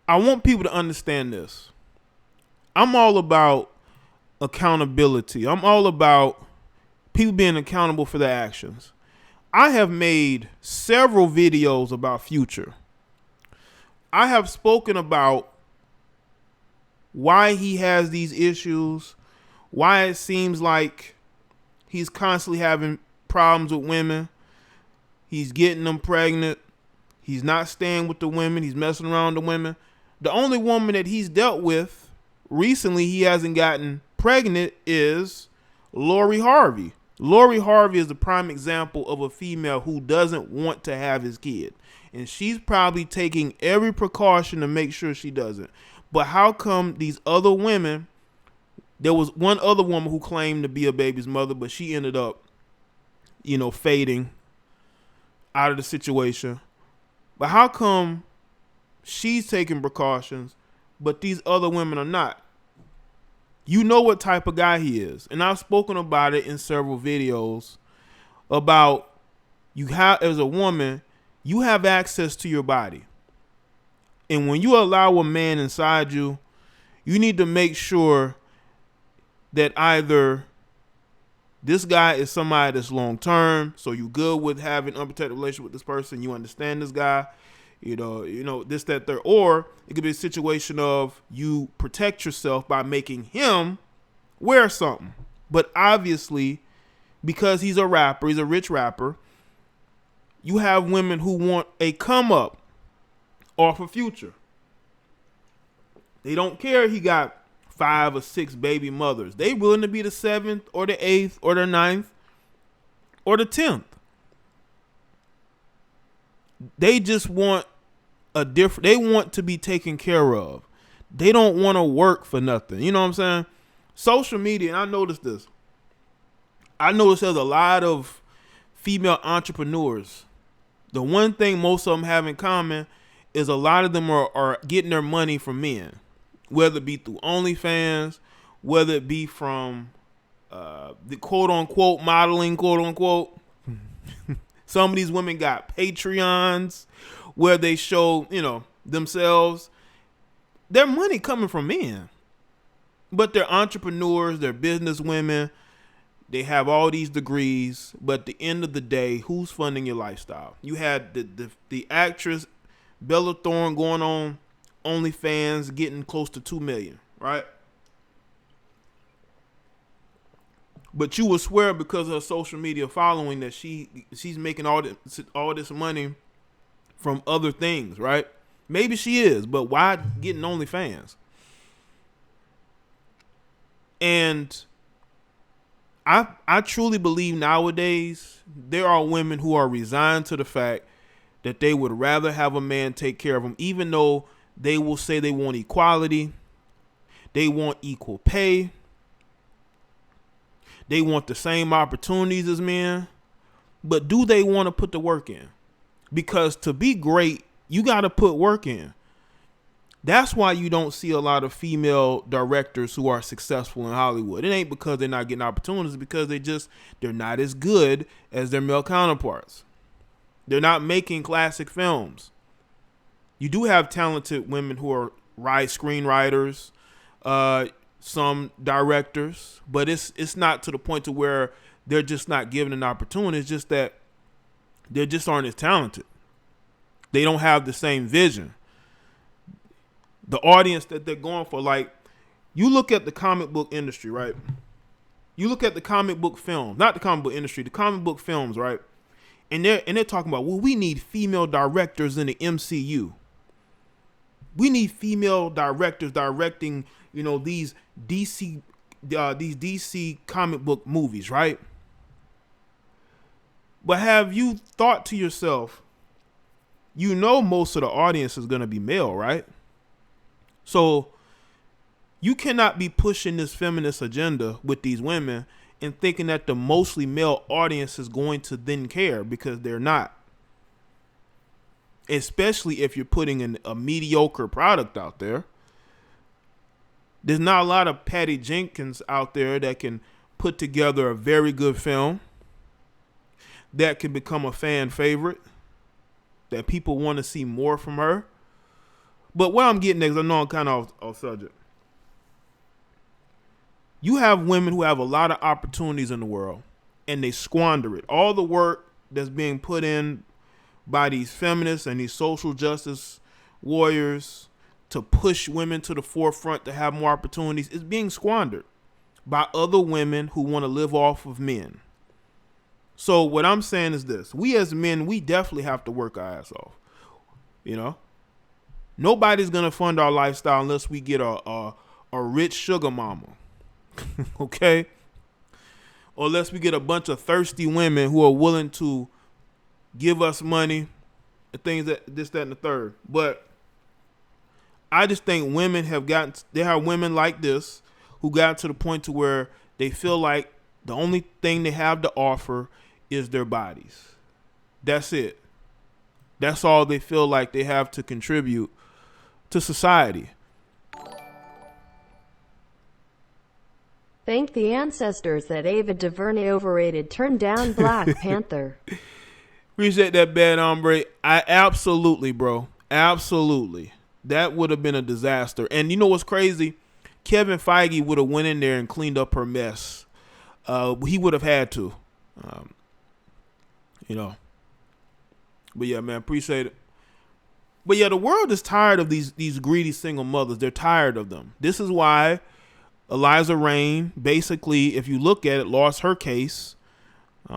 I want people to understand this. I'm all about accountability. I'm all about people being accountable for their actions. I have made several videos about Future. I have spoken about why he has these issues, why it seems like he's constantly having problems with women. He's getting them pregnant. He's not staying with the women. He's messing around with the women. The only woman that he's dealt with recently he hasn't gotten pregnant is Lori Harvey. Lori Harvey is a prime example of a female who doesn't want to have his kid. And she's probably taking every precaution to make sure she doesn't. But how come these other women, there was one other woman who claimed to be a baby's mother, but she ended up, fading out of the situation. But how come she's taking precautions, but these other women are not? You know what type of guy he is. And I've spoken about it in several videos about you have, as a woman, you have access to your body. And when you allow a man inside you, you need to make sure that either this guy is somebody that's long term, so you good with having an unprotected relationship with this person, you understand this guy, this, that, third. Or it could be a situation of you protect yourself by making him wear something. But obviously, because he's a rapper, he's a rich rapper, you have women who want a come up off of Future. They don't care he got 5 or 6 baby mothers. They willing to be the 7th or the 8th or the 9th or the 10th. They just want they want to be taken care of. They don't want to work for nothing. You know what I'm saying? Social media, and I noticed this. I noticed there's a lot of female entrepreneurs. The one thing most of them have in common is a lot of them are getting their money from men, whether it be through OnlyFans, whether it be from the quote unquote modeling, quote unquote. Some of these women got Patreons where they show, themselves. Their money coming from men. But they're entrepreneurs, they're business women. They have all these degrees, but at the end of the day, who's funding your lifestyle? You had the actress Bella Thorne going on OnlyFans getting close to 2 million, right? But you would swear because of her social media following that she's making all this money from other things, right? Maybe she is, but why getting OnlyFans? And I truly believe nowadays there are women who are resigned to the fact that they would rather have a man take care of them, even though they will say they want equality, they want equal pay, they want the same opportunities as men, but do they want to put the work in? Because to be great, you got to put work in. That's why you don't see a lot of female directors who are successful in Hollywood. It ain't because they're not getting opportunities, because they're not as good as their male counterparts. They're not making classic films. You do have talented women who are screenwriters, some directors, but it's not to the point to where they're just not given an opportunity. It's just that they just aren't as talented. They don't have the same vision. The audience that they're going for, like, you look at the comic book industry, right? You look at the comic book film, not the comic book industry, the comic book films, right? And they're talking about, well, we need female directors in the MCU. We need female directors directing, these DC comic book movies, right? But have you thought to yourself, most of the audience is going to be male, right? So you cannot be pushing this feminist agenda with these women and thinking that the mostly male audience is going to then care, because they're not. Especially if you're putting a mediocre product out there. There's not a lot of Patty Jenkins out there that can put together a very good film that can become a fan favorite, that people want to see more from her. But what I'm getting at, because I know I'm kind of off subject. You have women who have a lot of opportunities in the world, and they squander it. All the work that's being put in by these feminists and these social justice warriors to push women to the forefront to have more opportunities is being squandered by other women who want to live off of men. So what I'm saying is this: we as men, we definitely have to work our ass off. You know, nobody's gonna fund our lifestyle unless we get a rich sugar mama, okay? Or unless we get a bunch of thirsty women who are willing to give us money and things that this, that, and the third. But I just think women there are women like this who got to the point to where they feel like the only thing they have to offer is their bodies. That's it. That's all they feel like they have to contribute to society. Thank the ancestors that Ava DuVernay overrated turned down Black Panther. Appreciate that, bad hombre. Absolutely, bro. Absolutely. That would have been a disaster. And you know what's crazy? Kevin Feige would have went in there and cleaned up her mess. He would have had to. You know. But yeah, man, appreciate it. But yeah, the world is tired of these greedy single mothers. They're tired of them. This is why Eliza Reign, basically, if you look at it, lost her case.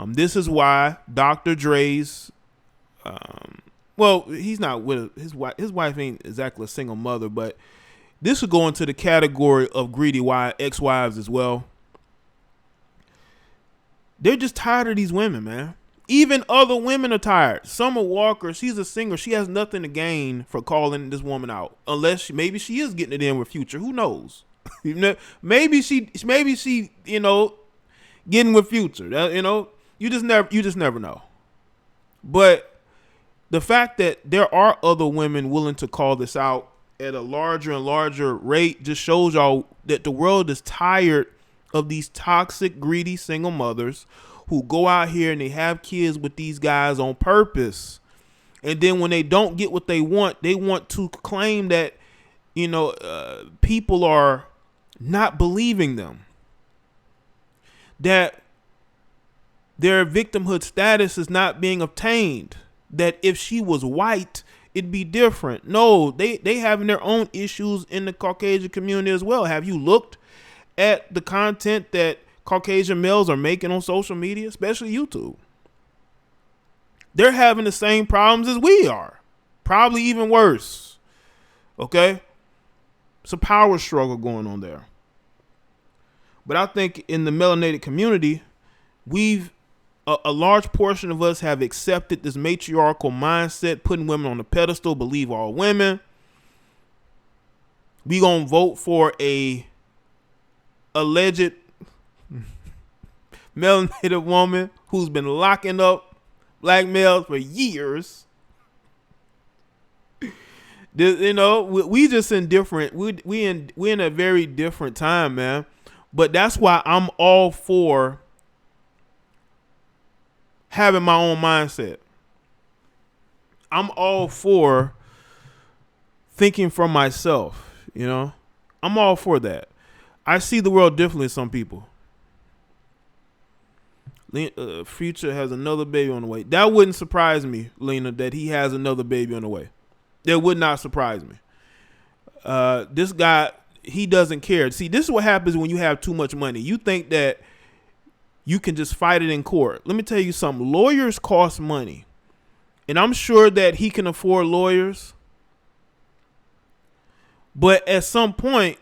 This is why Dr. Dre's, well, he's not with his wife. His wife ain't exactly a single mother, but this would go into the category of greedy ex-wives as well. They're just tired of these women, man. Even other women are tired. Summer Walker, she's a singer. She has nothing to gain for calling this woman out, unless maybe she is getting it in with Future. Who knows? maybe she, you know, getting with Future. You know, you just never know. But the fact that there are other women willing to call this out at a larger and larger rate just shows y'all that the world is tired of these toxic, greedy single mothers who go out here and they have kids with these guys on purpose. And then when they don't get what they want to claim that, you know, people are not believing them, that their victimhood status is not being obtained, that if she was white, it'd be different. No, they having their own issues in the Caucasian community as well. Have you looked at the content that Caucasian males are making on social media, especially YouTube? They're having the same problems as we are, probably even worse. Okay? It's a power struggle going on there. But I think in the melanated community, a large portion of us have accepted this matriarchal mindset, putting women on a pedestal, believe all women. We gonna vote for a alleged melanated woman who's been locking up black males for years. You know, we just in different. We in a very different time, man. But that's why I'm all for having my own mindset. I'm all for thinking for myself. You know, I'm all for that. I see the world differently than some people. Future has another baby on the way. That wouldn't surprise me, Lena, that he has another baby on the way. That would not surprise me. This guy, he doesn't care. See, this is what happens when you have too much money. You think that you can just fight it in court. Let me tell you something. Lawyers cost money. And I'm sure that he can afford lawyers. But at some point,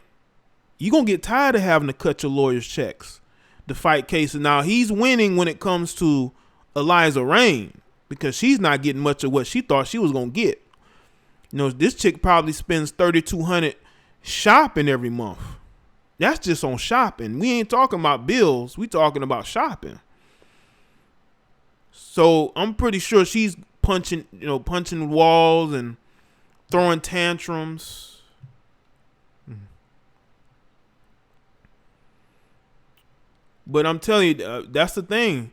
you're going to get tired of having to cut your lawyer's checks to fight cases. Now, he's winning when it comes to Eliza Reign because she's not getting much of what she thought she was going to get. You know, this chick probably spends $3,200 shopping every month. That's just on shopping. We ain't talking about bills. We talking about shopping. So I'm pretty sure she's punching walls and throwing tantrums. But I'm telling you, that's the thing.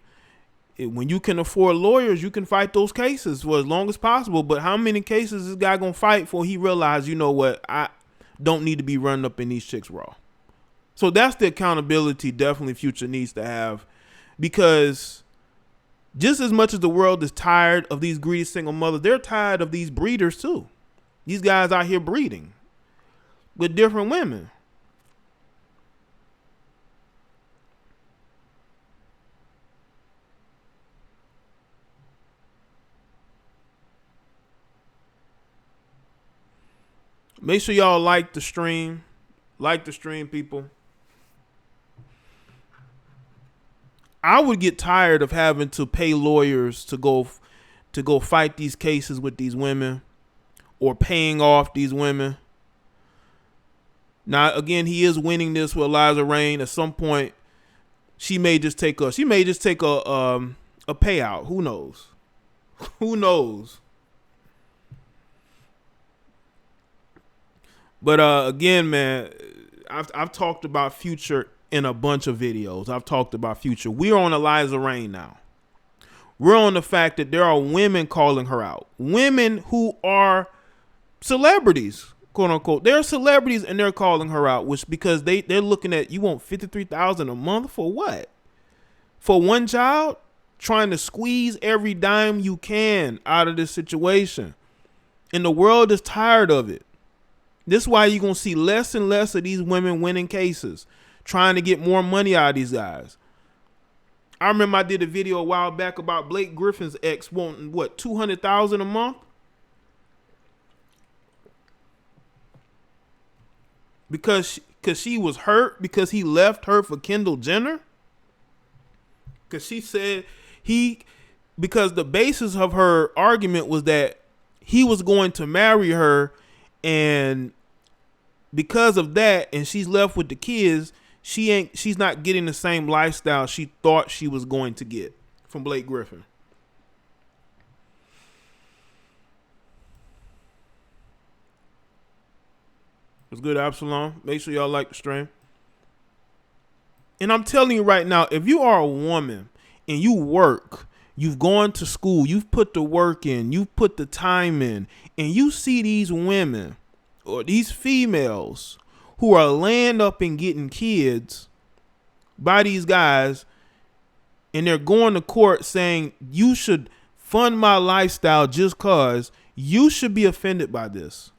when you can afford lawyers, you can fight those cases for as long as possible. But how many cases is this guy gonna fight before he realize, you know what, I don't need to be running up in these chicks raw? So that's the accountability definitely Future needs to have, because just as much as the world is tired of these greedy single mothers, they're tired of these breeders too. These guys out here breeding with different women. Make sure y'all like the stream. Like the stream, people. I would get tired of having to pay lawyers to go fight these cases with these women, or paying off these women. Now, again, he is winning this with Eliza Reign. At some point, she may just take a payout. Who knows? Who knows? But again, man, I've talked about Future in a bunch of videos. I've talked about Future. We're on Eliza Reign now. We're on the fact that there are women calling her out. Women who are celebrities, quote unquote. They're celebrities and they're calling her out, which because they're looking at, you want $53,000 a month for what? For one child? Trying to squeeze every dime you can out of this situation. And the world is tired of it. This is why you're going to see less and less of these women winning cases, trying to get more money out of these guys. I remember I did a video a while back about Blake Griffin's ex wanting, what, $200,000 a month? Because she was hurt because he left her for Kendall Jenner? Because she said because the basis of her argument was that he was going to marry her, and because of that, and she's left with the kids, she's not getting the same lifestyle she thought she was going to get from Blake Griffin. It's good, Absalom. Make sure y'all like the stream. And I'm telling you right now, if you are a woman and you work, you've gone to school, you've put the work in, you've put the time in, and you see these women or these females who are laying up and getting kids by these guys, and they're going to court saying you should fund my lifestyle just cause, you should be offended by this.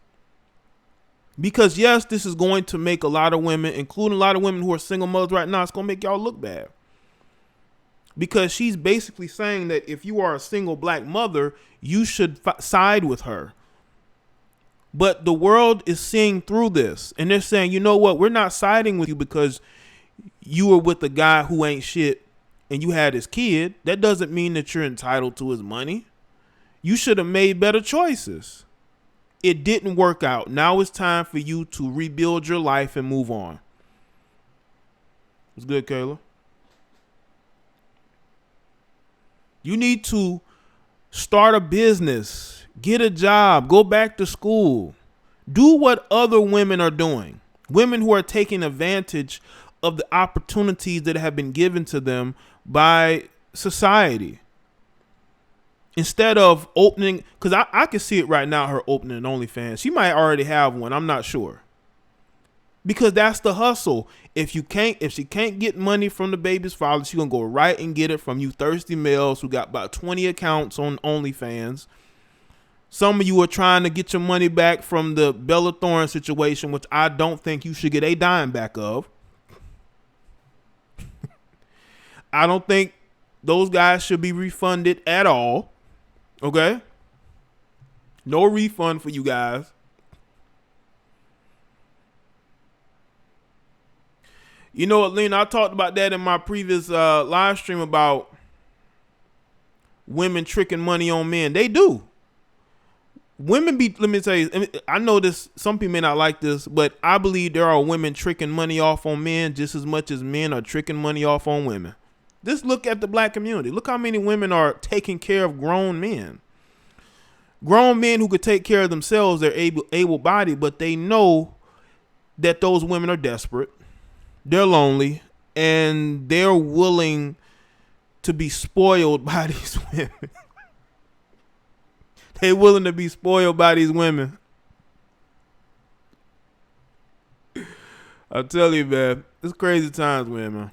Because yes, this is going to make a lot of women, including a lot of women who are single mothers right now, it's going to make y'all look bad. Because she's basically saying that if you are a single black mother, you should side with her. But the world is seeing through this, and they're saying, you know what, we're not siding with you because you were with a guy who ain't shit and you had his kid. That doesn't mean that you're entitled to his money. You should have made better choices. It didn't work out. Now it's time for you to rebuild your life and move on. It's good, Kayla. You need to start a business, get a job, go back to school. Do what other women are doing. Women who are taking advantage of the opportunities that have been given to them by society. Instead of opening, because I can see it right now, her opening an OnlyFans. She might already have one. I'm not sure. Because that's the hustle. If she can't get money from the baby's father, she's going to go right and get it from you thirsty males who got about 20 accounts on OnlyFans. Some of you are trying to get your money back from the Bella Thorne situation, which I don't think you should get a dime back of. I don't think those guys should be refunded at all. Okay? No refund for you guys. You know what, Lena, I talked about that in my previous live stream about women tricking money on men. They do. Women let me tell you, I know this, some people may not like this, but I believe there are women tricking money off on men just as much as men are tricking money off on women. Just look at the black community. Look how many women are taking care of grown men. Grown men who could take care of themselves, they're able-bodied, but they know that those women are desperate. They're lonely, and they're willing to be spoiled by these women. They willing to be spoiled by these women. I tell you, man, it's crazy times, man.